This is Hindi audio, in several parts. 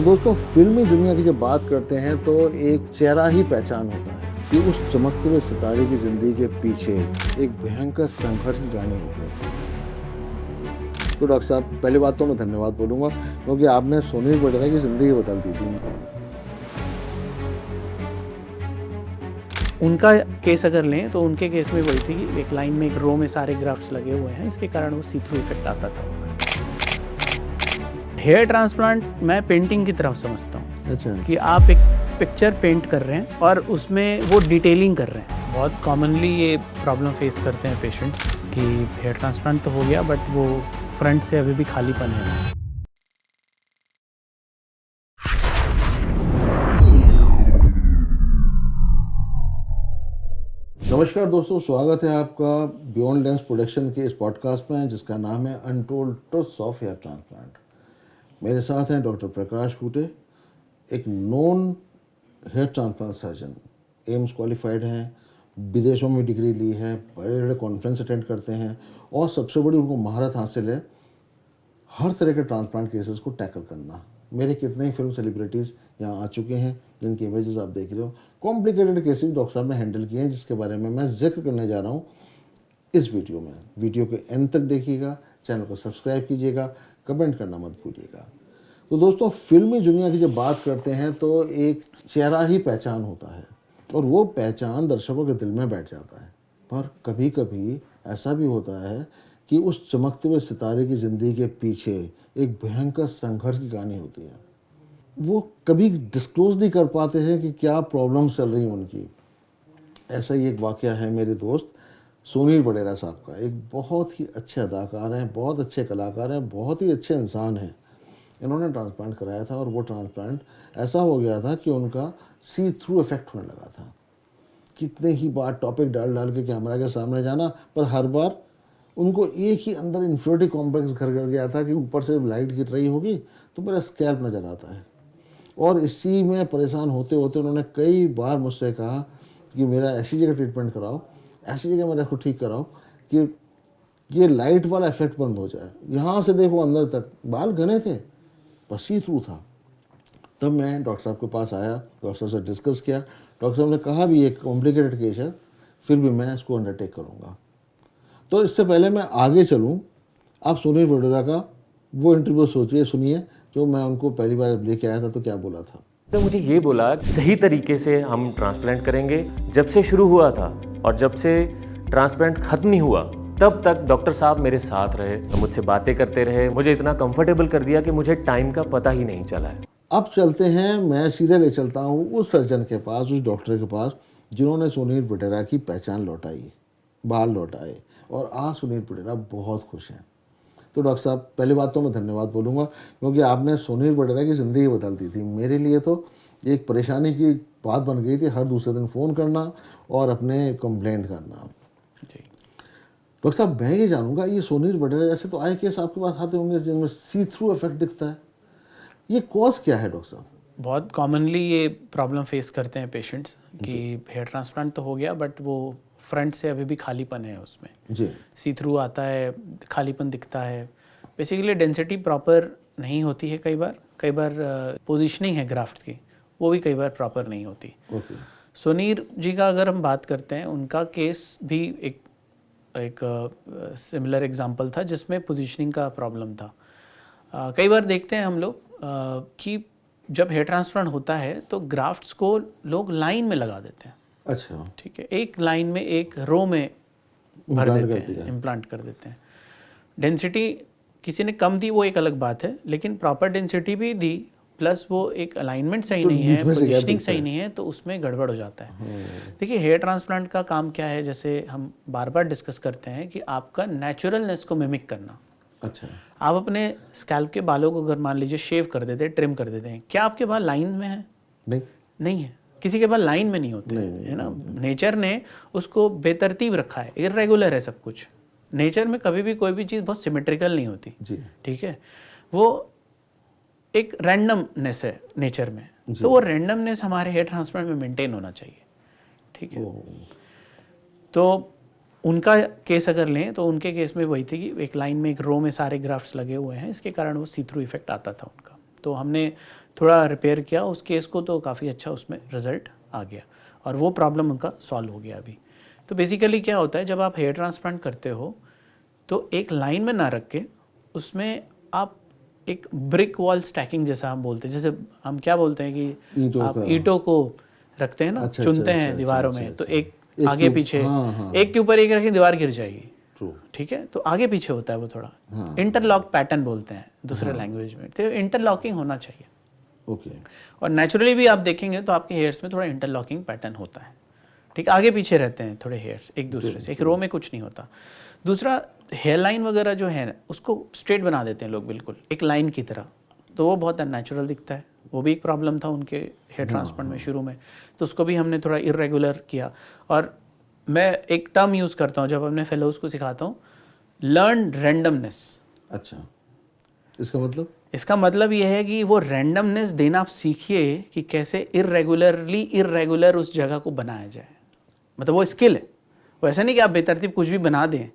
तो दोस्तों फिल्मी दुनिया की जब बात करते हैं तो एक चेहरा ही पहचान होता है कि उस चमकते हुए सितारे की ज़िंदगी के पीछे एक भयंकर संघर्ष की कहानी होती है। तो डॉक्टर साहब, पहली बात तो मैं धन्यवाद बोलूँगा क्योंकि आपने सुनील वडेरा की ज़िंदगी बदल दी थी। उनका केस अगर लें तो उनके केस में वही थी कि एक लाइन में एक रो में सारे ग्राफ्ट्स लगे हुए हैं, इसके कारण वो सी थ्रू इफेक्ट आता था। हेयर ट्रांसप्लांट मैं पेंटिंग की तरफ समझता हूँ। अच्छा। कि आप एक पिक्चर पेंट कर रहे हैं और उसमें वो डिटेलिंग कर रहे हैं। बहुत कॉमनली ये प्रॉब्लम फेस करते हैं पेशेंट्स कि हेयर ट्रांसप्लांट तो हो गया बट वो फ्रंट से अभी भी खालीपन है। नमस्कार दोस्तों, स्वागत है आपका बियॉन्ड लेंस प्रोडक्शन के इस पॉडकास्ट में जिसका नाम है untold truths of hair transplant. मेरे साथ हैं डॉक्टर प्रकाश खूटे, एक known hair transplant surgeon, AIIMS qualified हैं, विदेशों में डिग्री ली है, बड़े बड़े कॉन्फ्रेंस अटेंड करते हैं और सबसे बड़ी उनको महारत हासिल है हर तरह के ट्रांसप्लांट केसेस को टैकल करना। मेरे कितने ही फिल्म सेलिब्रिटीज़ यहाँ आ चुके हैं जिनकी इमेजेस आप देख रहे हो। कॉम्प्लिकेटेड केसेस डॉक्टर साहब ने हैंडल किए हैं जिसके बारे में मैं जिक्र करने जा रहा हूँ इस वीडियो में। वीडियो के एंड तक देखिएगा, चैनल को सब्सक्राइब कीजिएगा, कमेंट करना मत भूलिएगा। तो दोस्तों फिल्मी दुनिया की जब बात करते हैं तो एक चेहरा ही पहचान होता है और वो पहचान दर्शकों के दिल में बैठ जाता है। पर कभी कभी ऐसा भी होता है कि उस चमकते हुए सितारे की ज़िंदगी के पीछे एक भयंकर संघर्ष की कहानी होती है। वो कभी डिस्क्लोज नहीं कर पाते हैं कि क्या प्रॉब्लम चल रही है उनकी। ऐसा ही एक वाक़या है मेरे दोस्त सुनील वडेरा साहब का। एक बहुत ही अच्छे अदाकार हैं, बहुत अच्छे कलाकार हैं, बहुत ही अच्छे इंसान हैं। इन्होंने ट्रांसप्लांट कराया था और वो ट्रांसप्लांट ऐसा हो गया था कि उनका सी थ्रू इफेक्ट होने लगा था। कितने ही बार टॉपिक डाल डाल के कैमरा के सामने जाना, पर हर बार उनको एक ही अंदर इन्फिनिटी कॉम्प्लेक्स घर कर गया था कि ऊपर से लाइट गिर रही होगी तो मेरा स्कैल्प नज़र आता है। और इसी में परेशान होते होते उन्होंने कई बार मुझसे कहा कि मेरा ऐसी जगह ट्रीटमेंट कराओ, ऐसी जगह मेरा को ठीक कराओ कि ये लाइट वाला इफेक्ट बंद हो जाए। यहाँ से देखो अंदर तक बाल घने थे, बस सी थ्रू था। तब मैं डॉक्टर साहब के पास आया, डॉक्टर साहब से डिस्कस किया। डॉक्टर साहब ने कहा भी एक कॉम्प्लिकेटेड केस है, फिर भी मैं इसको अंडरटेक करूँगा। तो इससे पहले मैं आगे चलूँ, आप सुनील वडेरा का वो इंटरव्यू सोचिए, सुनिए जो मैं उनको पहली बार लेके आया था तो क्या बोला था। तो मुझे ये बोला सही तरीके से हम ट्रांसप्लांट करेंगे। जब से शुरू हुआ था और जब से ट्रांसप्लांट खत्म नहीं हुआ तब तक डॉक्टर साहब मेरे साथ रहे, मुझसे बातें करते रहे, मुझे इतना कंफर्टेबल कर दिया कि मुझे टाइम का पता ही नहीं चला है। अब चलते हैं, मैं सीधे ले चलता हूँ उस सर्जन के पास, उस डॉक्टर के पास जिन्होंने सुनील वडेरा की पहचान लौटाई, बाल लौटाए और आज सुनील वडेरा बहुत खुश हैं। तो डॉक्टर साहब, पहली बात तो मैं धन्यवाद बोलूँगा क्योंकि आपने सुनील वडेरा की ज़िंदगी बदल दी थी। मेरे लिए तो एक परेशानी की बात बन गई थी, हर दूसरे दिन फ़ोन करना और अपने कंप्लेंट करना। जी। डॉक्टर साहब, मैं ये जानूँगा, ये सुनील वडेरा जैसे तो आए केस आपके पास आते होंगे जिनमें सी थ्रू इफेक्ट दिखता है, ये कॉज क्या है डॉक्टर साहब? बहुत कॉमनली ये प्रॉब्लम फेस करते हैं पेशेंट्स कि हेयर ट्रांसप्लांट तो हो गया बट वो फ्रंट से अभी भी खालीपन है, उसमें जी। सी थ्रू आता है, खालीपन दिखता है। बेसिकली डेंसिटी प्रॉपर नहीं होती है, कई बार पोजीशनिंग है ग्राफ्ट की, वो भी कई बार प्रॉपर नहीं होती। ओके। सुनील जी का अगर हम बात करते हैं, उनका केस भी एक सिमिलर एग्जांपल था जिसमें पोजीशनिंग का प्रॉब्लम था। कई बार देखते हैं हम लोग कि जब हेयर ट्रांसप्लांट होता है तो ग्राफ्ट्स को लोग लाइन में लगा देते हैं। अच्छा। ठीक है, एक लाइन में एक रो में भर Implant देते कर दिया। हैं, इम्प्लांट कर देते हैं। डेंसिटी किसी ने कम दी वो एक अलग बात है, लेकिन प्रॉपर डेंसिटी भी दी प्लस वो एक अलाइनमेंट सही तो नहीं बीच है, में से gap पोजीशनिंग दिखता सही है। नहीं है, तो उसमें गड़बड़ हो जाता है। देखिए, हेयर ट्रांसप्लांट का काम क्या है, जैसे हम बार बार डिस्कस करते हैं कि आपका नेचुरलनेस को मिमिक करना। अच्छा। आप अपने स्कैल्प के बालों को अगर मान लीजिए शेव कर देते हैं, ट्रिम कर देते हैं, क्या आपके बाल लाइन में हैं? नहीं। नहीं है, किसी के बाल लाइन में नहीं होते, है ना। नेचर ने उसको बेतरतीब रखा है, इर्रेगुलर है सब कुछ। नेचर में कभी भी कोई भी चीज़ बहुत सिमेट्रिकल नहीं होती। जी। ठीक है, वो एक रैंडमनेस है नेचर में, तो वो रैंडमनेस हमारे हेयर ट्रांसप्लांट में मेंटेन होना चाहिए। ठीक है, तो उनका केस अगर लें तो उनके केस में वही थी कि एक लाइन में एक रो में सारे ग्राफ्ट्स लगे हुए हैं, इसके कारण वो सी थ्रू इफेक्ट आता था उनका। तो हमने थोड़ा रिपेयर किया उस केस को, तो काफ़ी अच्छा उसमें रिजल्ट आ गया और वो प्रॉब्लम उनका सॉल्व हो गया अभी। तो बेसिकली क्या होता है, जब आप हेयर ट्रांसप्लांट करते हो तो एक लाइन में ना रख के उसमें आप एक ब्रिक वॉल स्टैकिंग जैसा हम बोलते हैं, जैसे हम क्या बोलते हैं कि ईंटों आप का। ईंटों को रखते हैं ना, अच्छा, चुनते अच्छा, हैं अच्छा, दीवारों अच्छा, में, तो अच्छा। एक एक आगे के- पीछे, हाँ, हाँ, एक के ऊपर एक रखें दीवार गिर जाएगी, ट्रू। ठीक है, तो आगे पीछे होता है वो थोड़ा, हाँ, इंटरलॉक पैटर्न बोलते हैं दूसरे लैंग्वेज में, तो इंटरलॉकिंग होना चाहिए। ओके। और नेचुरली भी आप देखेंगे तो आपके हेयर्स में थोड़ा इंटरलॉकिंग पैटर्न होता है, ठीक, आगे पीछे रहते हैं थोड़े हेयर्स एक दूसरे से, एक रो में कुछ नहीं होता। दूसरा, हेयर लाइन वगैरह जो है उसको स्ट्रेट बना देते हैं लोग बिल्कुल एक लाइन की तरह, तो वो बहुत अननेचुरल दिखता है, वो भी एक प्रॉब्लम था उनके हेयर ट्रांसप्लांट में शुरू में, तो उसको भी हमने थोड़ा इरेगुलर किया। और मैं एक टर्म यूज़ करता हूँ जब अपने फेलोज को सिखाता हूँ, लर्न रैंडमनेस। अच्छा, इसका मतलब? इसका मतलब ये है कि वो रैंडमनेस देना आप सीखिए कि कैसे इरेगुलर उस जगह को बनाया जाए, मतलब वो स्किल है, वो ऐसा नहीं कि आप बेतरतीब कुछ भी बना दें,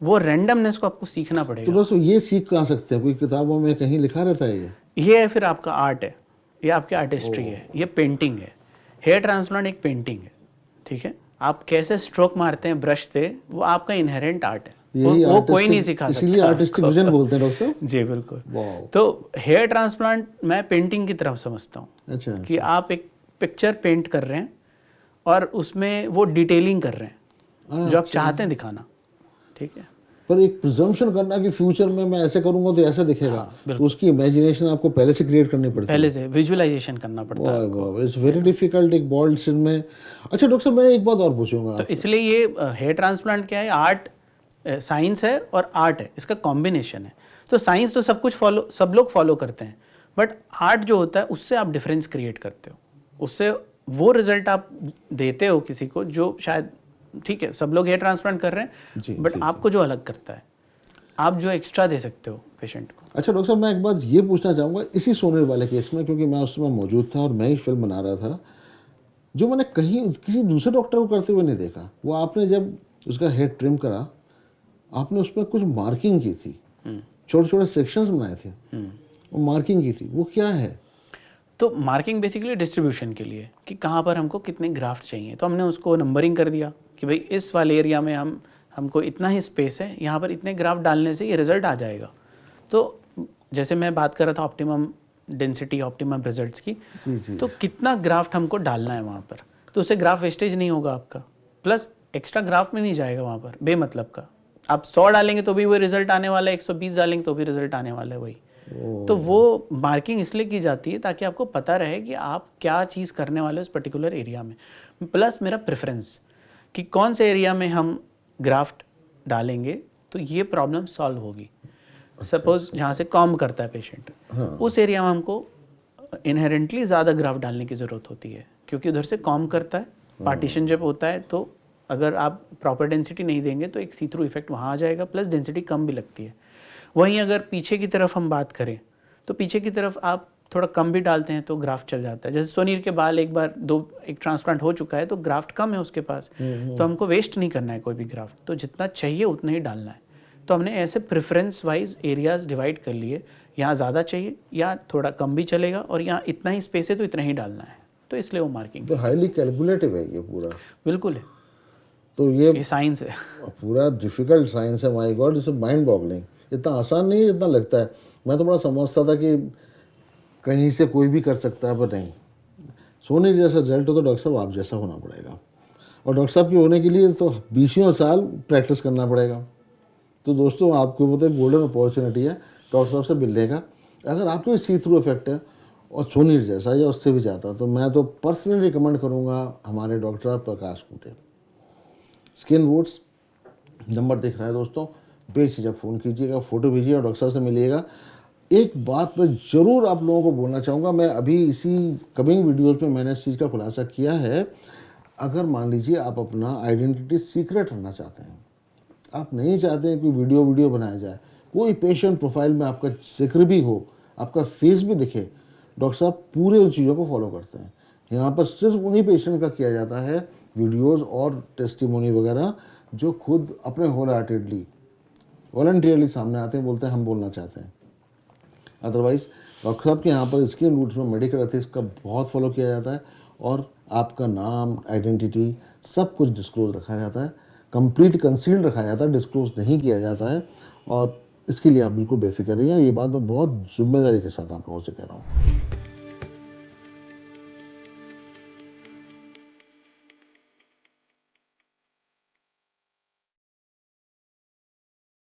वो रैंडमनेस को आपको सीखना तो पड़ेगा। दोस्तों ये सीख कहाँ सकते हैं? कोई किताबों में कहीं लिखा रहता है ये? है फिर आपका आर्ट है, ये आपकी आर्टिस्ट्री है, ये पेंटिंग है। हेयर ट्रांसप्लांट एक पेंटिंग है, ठीक है, आप कैसे स्ट्रोक मारते हैं ब्रश से, वो आपका इनहेरेंट आर्ट है, यही वो कोई artistic- नहीं सिखा सकता इसीलिए आर्टिस्टिक आपको। विजन बोलते हैं डॉक्टर साहब। जी बिल्कुल। वाह। तो हेयर ट्रांसप्लांट मैं पेंटिंग की तरफ समझता हूँ अच्छा, कि आप एक पिक्चर पेंट कर रहे हैं और उसमें वो डिटेलिंग कर रहे हैं जो आप चाहते हैं दिखाना, ठीक है। पर एक प्रिजम्पशन करना कि फ्यूचर में मैं ऐसे करूंगा तो ऐसा दिखेगा, तो उसकी इमेजिनेशन आपको पहले से क्रिएट करनी पड़ती है। पहले से विजुअलाइजेशन करना पड़ता है। वाह वाह, इट्स वेरी डिफिकल्ट एक बॉल्ड स्किन में। अच्छा डॉक्टर साहब, मैं एक बात और पूछूंगा तो इसलिए ये हेयर ट्रांसप्लांट क्या है, आर्ट, साइंस है और आर्ट है, इसका कॉम्बिनेशन है। तो साइंस तो सब लोग फॉलो करते हैं, बट आर्ट जो होता है उससे आप डिफरेंस क्रिएट करते हो, उससे वो रिजल्ट आप देते हो किसी को जो शायद, ठीक है, सब लोग हेयर ट्रांसप्लांट कर रहे जी, हैं, बट जी, आपको जो अलग करता है, आप जो एक्स्ट्रा दे सकते हो पेशेंट को। अच्छा डॉक्टर साहब, मैं एक बात ये पूछना चाहूँगा इसी सोने वाले केस में, क्योंकि मैं उस समय मौजूद था और मैं ही फिल्म बना रहा था, जो मैंने कहीं किसी दूसरे डॉक्टर को करते हुए नहीं देखा। वो आपने जब उसका हेयर ट्रिम करा, आपने उसमें कुछ मार्किंग की थी, छोटे छोटे सेक्शंस बनाए थे, वो मार्किंग की थी, वो क्या है? तो मार्किंग बेसिकली डिस्ट्रीब्यूशन के लिए कि कहाँ पर हमको कितने ग्राफ्ट चाहिए, तो हमने उसको नंबरिंग कर दिया कि भाई इस वाले एरिया में हमको इतना ही स्पेस है, यहाँ पर इतने ग्राफ्ट डालने से ये रिजल्ट आ जाएगा। तो जैसे मैं बात कर रहा था ऑप्टिमम डेंसिटी, ऑप्टिमम रिजल्ट्स की, जी जी। तो कितना ग्राफ्ट हमको डालना है वहाँ पर, तो उससे ग्राफ वेस्टेज नहीं होगा आपका, प्लस एक्स्ट्रा ग्राफ में नहीं जाएगा वहाँ पर बेमतलब का। आप 100 डालेंगे तो भी वही रिजल्ट आने वाला है, 120 डालेंगे तो भी रिजल्ट आने वाला है वही। तो वो मार्किंग इसलिए की जाती है ताकि आपको पता रहे कि आप क्या चीज़ करने वाले हो उस पर्टिकुलर एरिया में, प्लस मेरा प्रेफरेंस कि कौन से एरिया में हम ग्राफ्ट डालेंगे तो ये प्रॉब्लम सॉल्व होगी। सपोज जहाँ से कॉम करता है पेशेंट, उस एरिया में हमको इनहेरेंटली ज़्यादा ग्राफ्ट डालने की ज़रूरत होती है, क्योंकि उधर से कॉम करता है, पार्टीशन जब होता है तो अगर आप प्रॉपर डेंसिटी नहीं देंगे तो एक सी थ्रू इफेक्ट वहाँ आ जाएगा, प्लस डेंसिटी कम भी लगती है। वहीं अगर पीछे की तरफ हम बात करें तो पीछे की तरफ आप थोड़ा कम भी डालते हैं तो ग्राफ्ट चल जाता है। जैसे सोनीर के बाल एक ट्रांसप्लांट हो चुका है तो ग्राफ्ट कम है उसके पास, तो हमको वेस्ट नहीं करना है कोई भी ग्राफ्ट, तो जितना चाहिए उतना ही डालना है। तो हमने ऐसे प्रेफरेंस वाइज एरियाज डिवाइड कर लिए, यहाँ ज़्यादा चाहिए या थोड़ा कम भी चलेगा, और यहाँ इतना ही स्पेस है तो इतना ही डालना है, तो इसलिए वो मार्किंग तो हाईली कैलकुलेटिव है ये पूरा। बिल्कुल है, तो ये साइंस है। पूरा डिफिकल्ट साइंस है। My God, it's mind boggling. इतना आसान नहीं है जितना लगता है। मैं तो बड़ा समझता था कि कहीं से कोई भी कर सकता है, पर नहीं। सोने जैसा रिजल्ट हो तो डॉक्टर साहब आप जैसा होना पड़ेगा, और डॉक्टर साहब के होने के लिए तो 20 साल प्रैक्टिस करना पड़ेगा। तो दोस्तों, आपको मतलब गोल्डन अपॉर्चुनिटी है डॉक्टर साहब से मिलने का। अगर आपको सी थ्रू इफेक्ट है और सोनीर जैसा या उससे भी ज़्यादा, तो मैं तो पर्सनली रिकमेंड करूँगा हमारे डॉक्टर प्रकाश कूटे। स्किन रूट्स नंबर दिख रहा है दोस्तों, बेझिझक फ़ोन कीजिएगा, फ़ोटो भेजिए और डॉक्टर साहब से मिलिएगा। एक बात मैं ज़रूर आप लोगों को बोलना चाहूँगा, मैं अभी इसी कमिंग वीडियोज़ में मैंने इस चीज़ का खुलासा किया है। अगर मान लीजिए आप अपना आइडेंटिटी सीक्रेट रखना चाहते हैं, आप नहीं चाहते हैं कि वीडियो बनाया जाए, कोई पेशेंट प्रोफाइल में आपका जिक्र भी हो, आपका फेस भी दिखे, डॉक्टर साहब पूरे उन चीज़ों को फॉलो करते हैं। यहाँ पर सिर्फ उन्हीं पेशेंट का किया जाता है वीडियोस और टेस्टिमोनी वगैरह, जो खुद अपने होल हार्टेडली वॉलंटियरली सामने आते हैं, बोलते हैं हम बोलना चाहते हैं। अदरवाइज़ डॉक्टर साहब के यहाँ पर स्किन रूट्स में मेडिकल एथिक्स का बहुत फॉलो किया जाता है और आपका नाम, आइडेंटिटी सब कुछ डिस्क्लोज रखा जाता है, कंप्लीट कंसील्ड रखा जाता है, डिस्क्लोज नहीं किया जाता है। और इसके लिए आप बिल्कुल बेफिक्र रहिए, ये बात मैं बहुत जिम्मेदारी के साथ आप लोगों से कह रहा हूँ।